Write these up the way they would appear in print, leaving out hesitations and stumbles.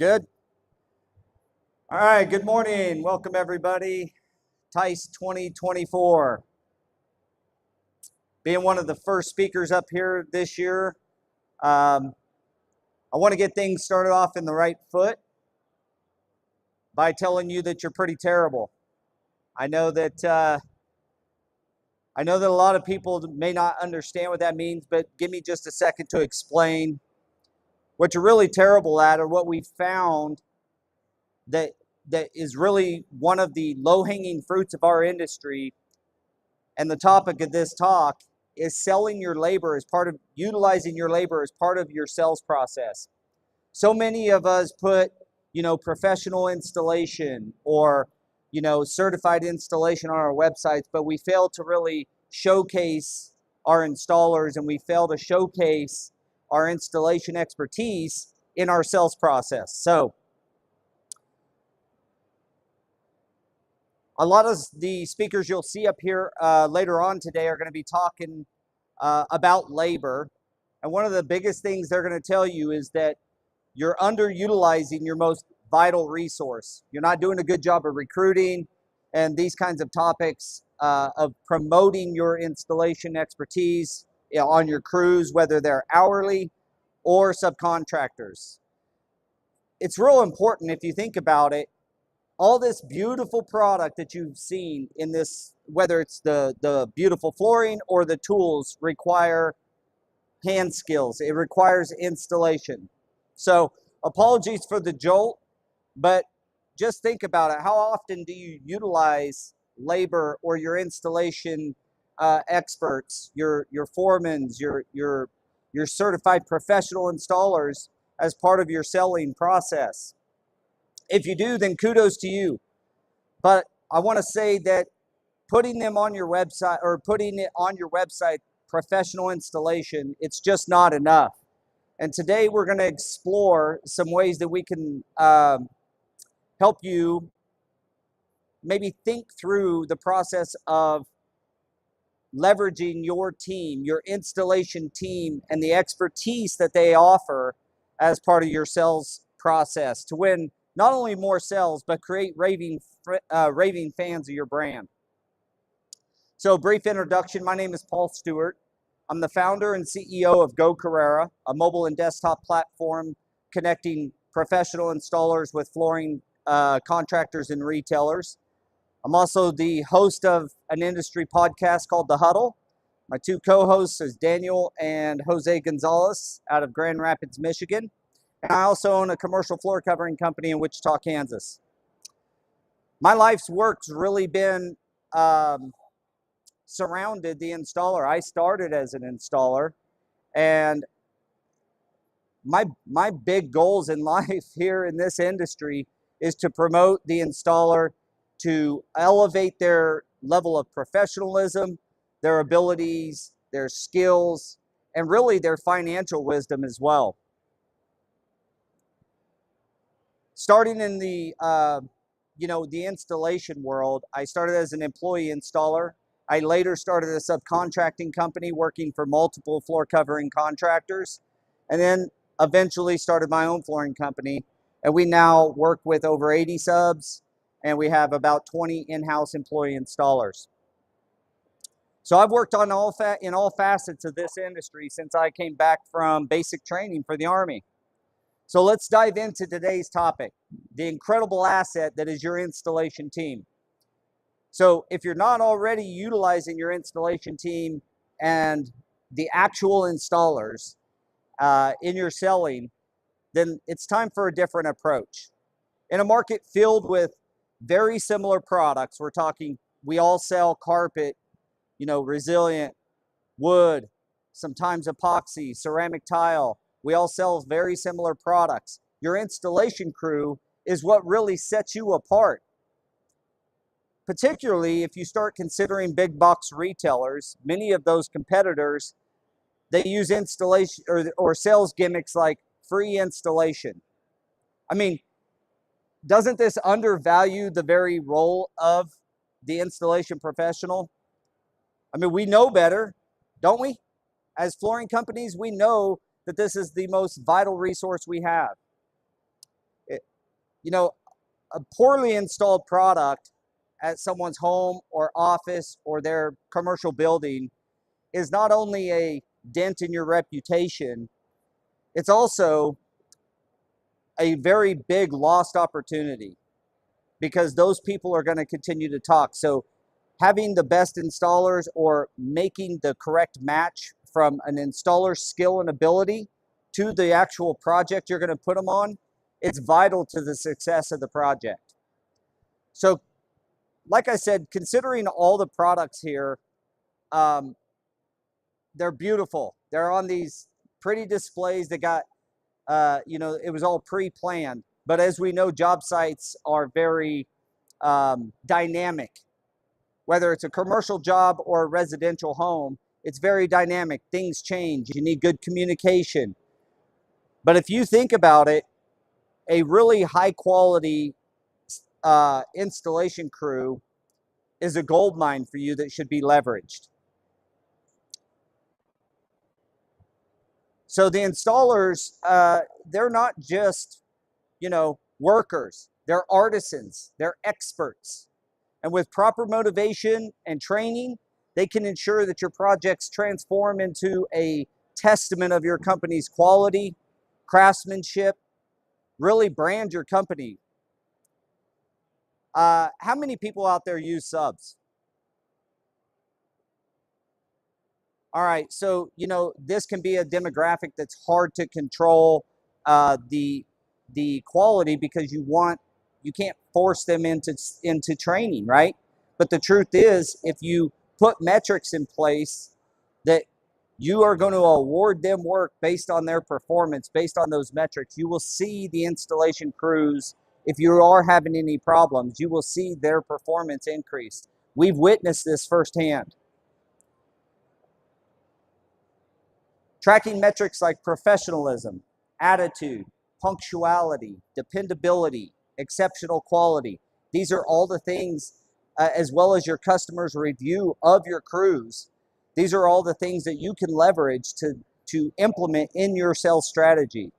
Good? All right, good morning. Welcome, everybody. TICE 2024. Being one of the first speakers up here this year, I want to get things started off in the right foot by telling you that you're pretty terrible. I know that a lot of people may not understand what that means, but give me just a second to explain what you're really terrible at, or what we found that is really one of the low-hanging fruits of our industry. And the topic of this talk is selling your labor as part of, utilizing your labor as part of your sales process. So many of us put, professional installation or, certified installation on our websites, but we fail to really showcase our installers, and we fail to showcase our installation expertise in our sales process. So a lot of the speakers you'll see up here later on today are going to be talking about labor. And one of the biggest things they're going to tell you is that you're underutilizing your most vital resource. You're not doing a good job of recruiting and these kinds of topics of promoting your installation expertise on your crews, whether they're hourly or subcontractors. It's real important if you think about it. All this beautiful product that you've seen in this, whether it's the beautiful flooring or the tools, require hand skills. It requires installation. So apologies for the jolt, but just think about it. How often do you utilize labor or your installation experts, your foremans, your certified professional installers as part of your selling process? If you do, then kudos to you. But I want to say that putting them on your website, or putting it on your website, professional installation, it's just not enough. And today we're going to explore some ways that we can help you maybe think through the process of leveraging your team, your installation team, and the expertise that they offer as part of your sales process to win not only more sales, but create raving fans of your brand. So, brief introduction. My name is Paul Stewart. I'm the founder and CEO of Go Carrera, a mobile and desktop platform connecting professional installers with flooring contractors and retailers. I'm also the host of an industry podcast called The Huddle. My two co-hosts is Daniel and Jose Gonzalez out of Grand Rapids, Michigan. And I also own a commercial floor covering company in Wichita, Kansas. My life's work's really been surrounded the installer. I started as an installer, and my big goals in life here in this industry is to promote the installer, to elevate their level of professionalism, their abilities, their skills, and really their financial wisdom as well. Starting in the installation world, I started as an employee installer. I later started a subcontracting company working for multiple floor covering contractors, and then eventually started my own flooring company. And we now work with over 80 subs, and we have about 20 in-house employee installers. So I've worked on in all facets of this industry since I came back from basic training for the Army. So let's dive into today's topic, the incredible asset that is your installation team. So if you're not already utilizing your installation team and the actual installers in your selling, then it's time for a different approach. In a market filled with very similar products, we all sell carpet, resilient, wood, sometimes epoxy, ceramic tile. We all sell very similar products. Your installation crew is what really sets you apart. Particularly if you start considering big box retailers, many of those competitors, they use installation or sales gimmicks like free installation. I mean, doesn't this undervalue the very role of the installation professional? I mean, we know better, don't we? As flooring companies, we know that this is the most vital resource we have. You know, a poorly installed product at someone's home or office or their commercial building is not only a dent in your reputation, it's also a very big lost opportunity because those people are going to continue to talk. So having the best installers or making the correct match from an installer's skill and ability to the actual project you're going to put them on, it's vital to the success of the project. So like I said, considering all the products here, they're beautiful. They're on these pretty displays. They got, it was all pre-planned. But as we know, job sites are very dynamic. Whether it's a commercial job or a residential home, it's very dynamic. Things change. You need good communication. But if you think about it, a really high quality installation crew is a gold mine for you that should be leveraged. So the installers, they're not just, workers. They're artisans. They're experts. And with proper motivation and training, they can ensure that your projects transform into a testament of your company's quality, craftsmanship, really brand your company. How many people out there use subs? All right, so this can be a demographic that's hard to control the quality because you can't force them into training, right? But the truth is, if you put metrics in place that you are going to award them work based on their performance, based on those metrics, you will see the installation crews, if you are having any problems, you will see their performance increase. We've witnessed this firsthand. Tracking metrics like professionalism, attitude, punctuality, dependability, exceptional quality. These are all the things, as well as your customers' review of your crews. These are all the things that you can leverage to implement in your sales strategy.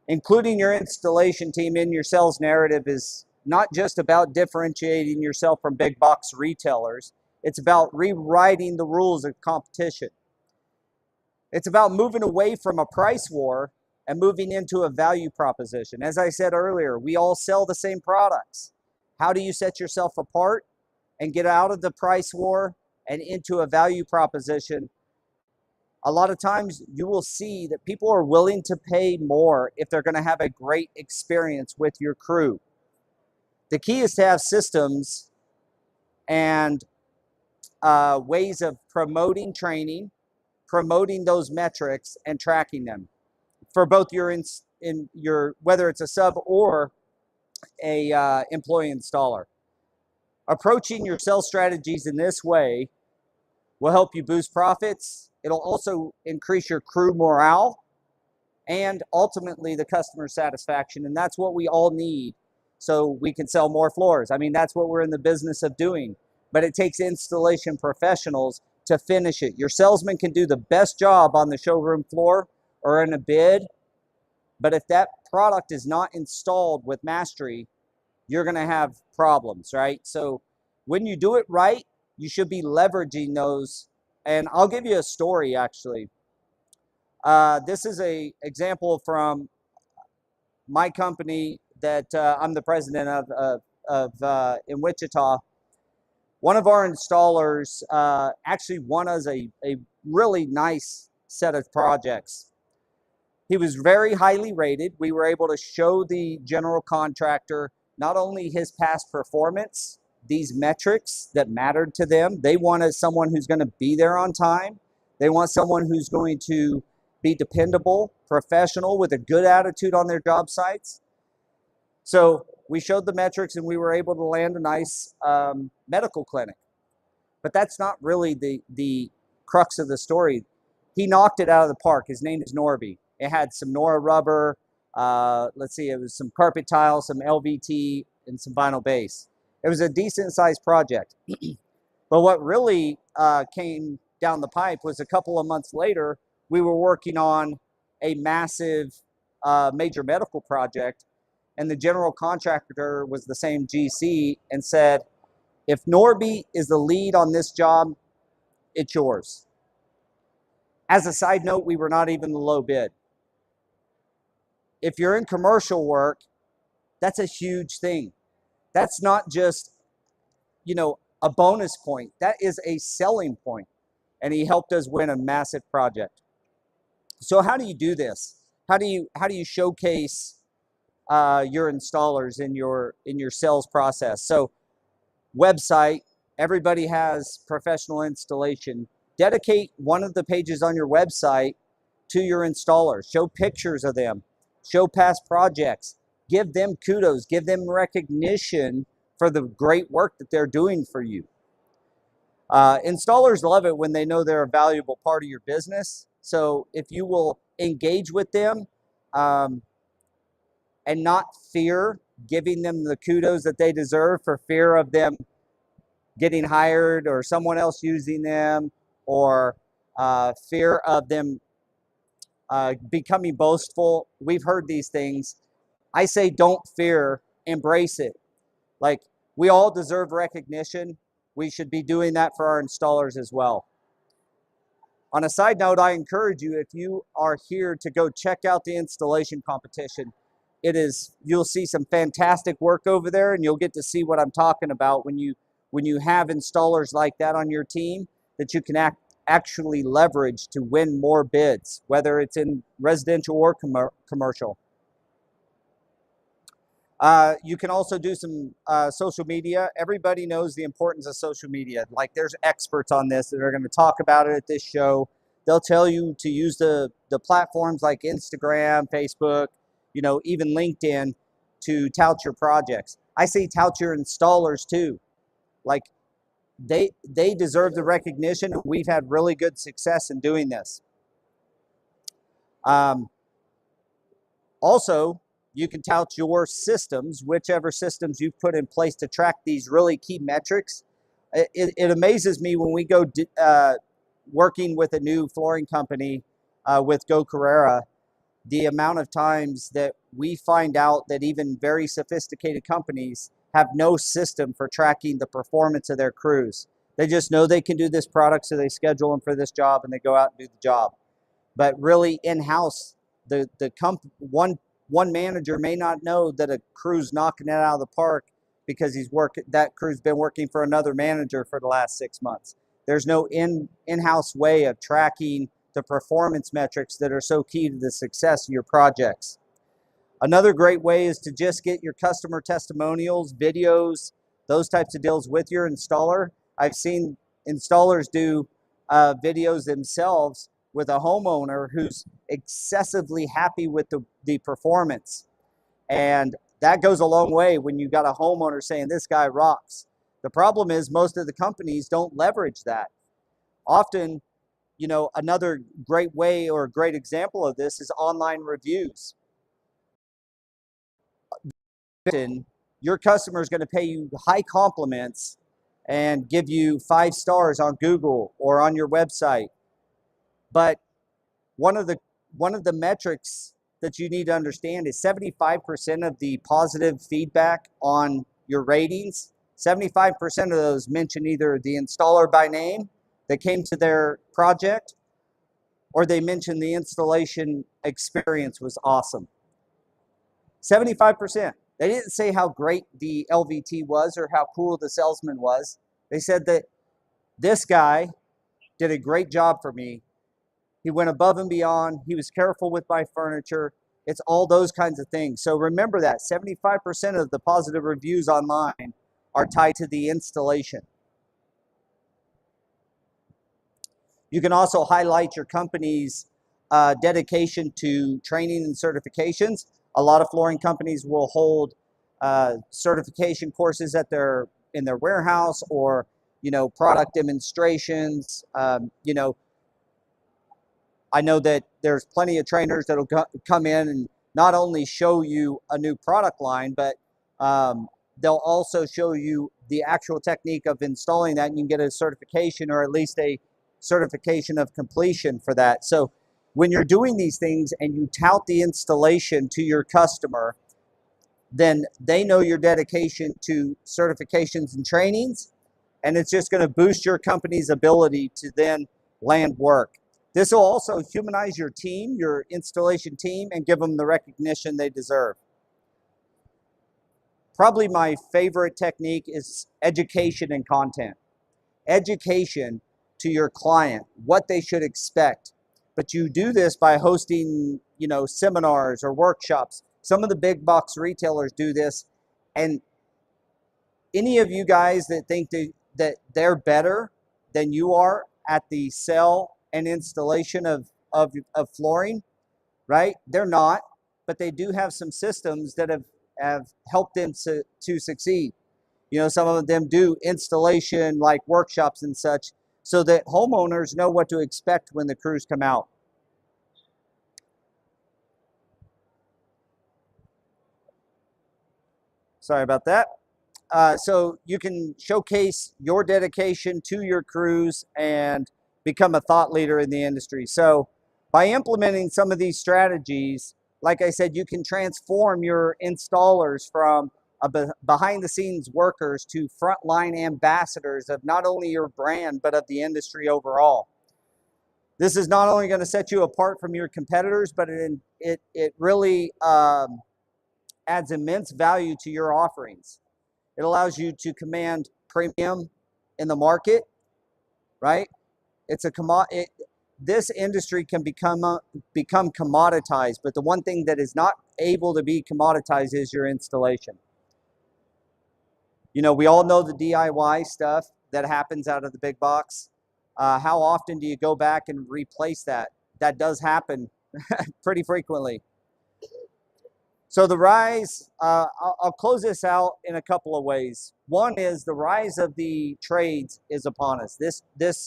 Including your installation team in your sales narrative is not just about differentiating yourself from big box retailers. It's about rewriting the rules of competition. It's about moving away from a price war and moving into a value proposition. As I said earlier, we all sell the same products. How do you set yourself apart and get out of the price war and into a value proposition? A lot of times you will see that people are willing to pay more if they're going to have a great experience with your crew. The key is to have systems and ways of promoting training, promoting those metrics, and tracking them for both your whether it's a sub or a employee installer. Approaching your sales strategies in this way will help you boost profits. It'll also increase your crew morale and ultimately the customer satisfaction. And that's what we all need so we can sell more floors. I mean, that's what we're in the business of doing. But it takes installation professionals to finish it. Your salesman can do the best job on the showroom floor or in a bid, but if that product is not installed with mastery, you're going to have problems, right? So when you do it right, you should be leveraging those. And I'll give you a story, actually. This is an example from my company that I'm the president of in Wichita. One of our installers actually won us a really nice set of projects. He was very highly rated. We were able to show the general contractor not only his past performance, these metrics that mattered to them. They wanted someone who's going to be there on time. They want someone who's going to be dependable, professional, with a good attitude on their job sites. So we showed the metrics and we were able to land a nice medical clinic. But that's not really the crux of the story. He knocked it out of the park. His name is Norby. It had some Nora rubber, it was some carpet tile, some LVT, and some vinyl base. It was a decent sized project. But what really came down the pipe was a couple of months later, we were working on a massive major medical project, and the general contractor was the same GC, and said, if Norby is the lead on this job, it's yours. As a side note, we were not even the low bid. If you're in commercial work, that's a huge thing. That's not just, a bonus point. That is a selling point. And he helped us win a massive project. So how do you do this? How do you showcase your installers in your sales process? So website, everybody has professional installation. Dedicate one of the pages on your website to your installers. Show pictures of them. Show past projects. Give them kudos. Give them recognition for the great work that they're doing for you. Installers love it when they know they're a valuable part of your business. So if you will engage with them and not fear giving them the kudos that they deserve for fear of them getting hired or someone else using them, or fear of them becoming boastful. We've heard these things. I say don't fear, embrace it. Like, we all deserve recognition. We should be doing that for our installers as well. On a side note, I encourage you, if you are here, to go check out the installation competition. You'll see some fantastic work over there, and you'll get to see what I'm talking about when you have installers like that on your team that you can actually leverage to win more bids, whether it's in residential or commercial. You can also do some social media. Everybody knows the importance of social media. Like, there's experts on this that are going to talk about it at this show. They'll tell you to use the platforms like Instagram, Facebook, even LinkedIn to tout your projects. I say tout your installers too. Like, they deserve the recognition. We've had really good success in doing this. Also, you can tout your systems, whichever systems you've put in place to track these really key metrics. It amazes me when we go working with a new flooring company with Go Carrera, the amount of times that we find out that even very sophisticated companies have no system for tracking the performance of their crews. They just know they can do this product, so they schedule them for this job and they go out and do the job. But really, in-house, one manager may not know that a crew's knocking it out of the park because that crew's been working for another manager for the last 6 months. There's no in-house way of tracking the performance metrics that are so key to the success of your projects. Another great way is to just get your customer testimonials, videos, those types of deals with your installer. I've seen installers do videos themselves with a homeowner who's excessively happy with the performance. And that goes a long way when you got a homeowner saying, this guy rocks. The problem is most of the companies don't leverage that. Often, another great way or a great example of this is online reviews. Your customer is going to pay you high compliments and give you 5 stars on Google or on your website. But one of the metrics that you need to understand is 75% of the positive feedback on your ratings, 75% of those mention either the installer by name that came to their project, or they mention the installation experience was awesome. 75%. They didn't say how great the LVT was or how cool the salesman was. They said that this guy did a great job for me. He went above and beyond. He was careful with my furniture. It's all those kinds of things. So remember that 75% of the positive reviews online are tied to the installation. You can also highlight your company's dedication to training and certifications. A lot of flooring companies will hold certification courses in their warehouse, or product demonstrations. I know that there's plenty of trainers that'll come in and not only show you a new product line, but they'll also show you the actual technique of installing that, and you can get a certification, or at least a certification of completion for that. So When you're doing these things and you tout the installation to your customer, then they know your dedication to certifications and trainings, and it's just going to boost your company's ability to then land work. This will also humanize your team, your installation team, and give them the recognition they deserve. Probably my favorite technique is education and content. Education to your client, what they should expect. But you do this by hosting, seminars or workshops. Some of the big box retailers do this. And any of you guys that think that they're better than you are at the sale and installation of flooring, right? They're not, but they do have some systems that have helped them to succeed. Some of them do installation like workshops and such, so that homeowners know what to expect when the crews come out. Sorry about that. So you can showcase your dedication to your crews and become a thought leader in the industry. So by implementing some of these strategies, like I said, you can transform your installers from behind the scenes workers to frontline ambassadors of not only your brand, but of the industry overall. This is not only going to set you apart from your competitors, but it really adds immense value to your offerings. It allows you to command premium in the market, right? It's a this industry can become commoditized, but the one thing that is not able to be commoditized is your installation. We all know the DIY stuff that happens out of the big box. How often do you go back and replace that? That does happen pretty frequently. So the rise, I'll close this out in a couple of ways. One is the rise of the trades is upon us. This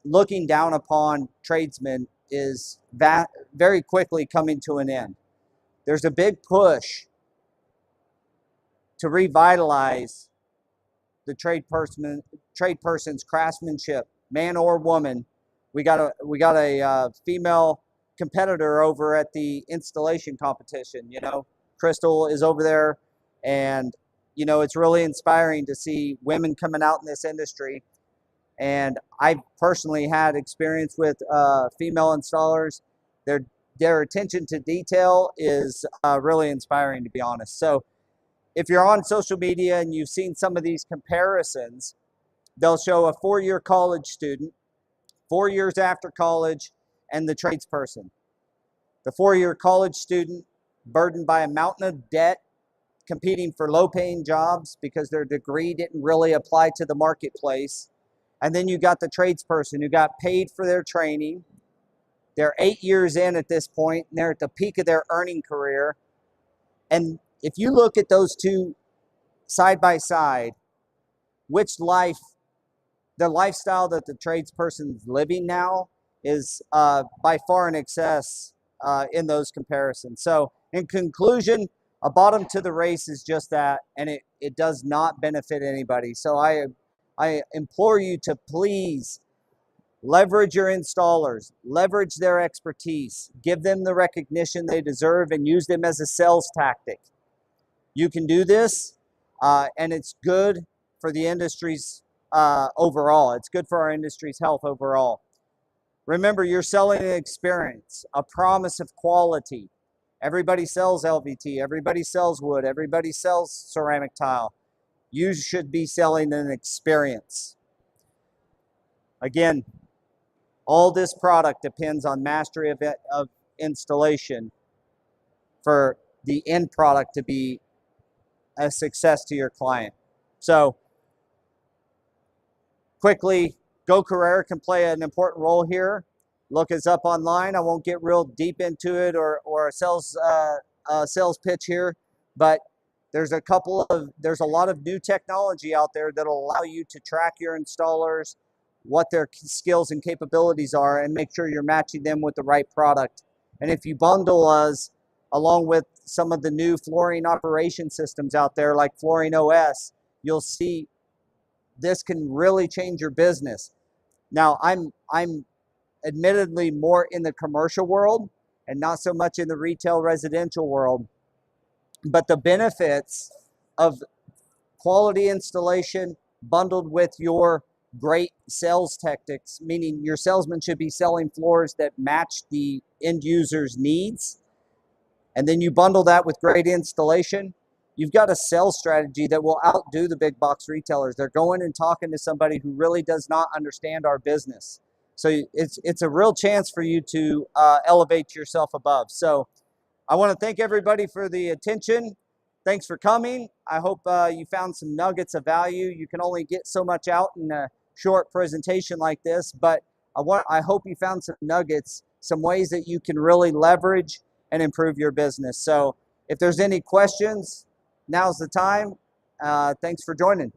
looking down upon tradesmen is very quickly coming to an end. There's a big push to revitalize the trade person's craftsmanship, man or woman. We got a female competitor over at the installation competition. Crystal is over there, and it's really inspiring to see women coming out in this industry. And I've personally had experience with female installers. Their attention to detail is really inspiring, to be honest. So if you're on social media and you've seen some of these comparisons, they'll show a 4-year college student, 4 years after college, and the tradesperson. The 4-year college student burdened by a mountain of debt, competing for low-paying jobs because their degree didn't really apply to the marketplace. And then you got the tradesperson who got paid for their training. They're 8 years in at this point, and they're at the peak of their earning career. And if you look at those two side by side, the lifestyle that the tradesperson's living now is by far in excess in those comparisons. So in conclusion, a bottom to the race is just that, and it does not benefit anybody. So I implore you to please leverage your installers, leverage their expertise, give them the recognition they deserve, and use them as a sales tactic. You can do this, and it's good for the industry's overall. It's good for our industry's health overall. Remember, you're selling an experience, a promise of quality. Everybody sells LVT, everybody sells wood, everybody sells ceramic tile. You should be selling an experience. Again, all this product depends on mastery of installation for the end product to be a success to your client. So quickly, Go Carrera can play an important role here. Look us up online. I won't get real deep into it or a sales pitch here, but there's a lot of new technology out there that'll allow you to track your installers, what their skills and capabilities are, and make sure you're matching them with the right product. And if you bundle us along with some of the new flooring operation systems out there like Flooring OS, you'll see this can really change your business. Now, I'm admittedly more in the commercial world and not so much in the retail residential world. But the benefits of quality installation bundled with your great sales tactics, meaning your salesman should be selling floors that match the end user's needs, and then you bundle that with great installation, you've got a sales strategy that will outdo the big box retailers. They're going and talking to somebody who really does not understand our business. So it's a real chance for you to elevate yourself above. So I want to thank everybody for the attention. Thanks for coming. I hope you found some nuggets of value. You can only get so much out in a short presentation like this, but I hope you found some nuggets, some ways that you can really leverage and improve your business. So if there's any questions, now's the time. Thanks for joining.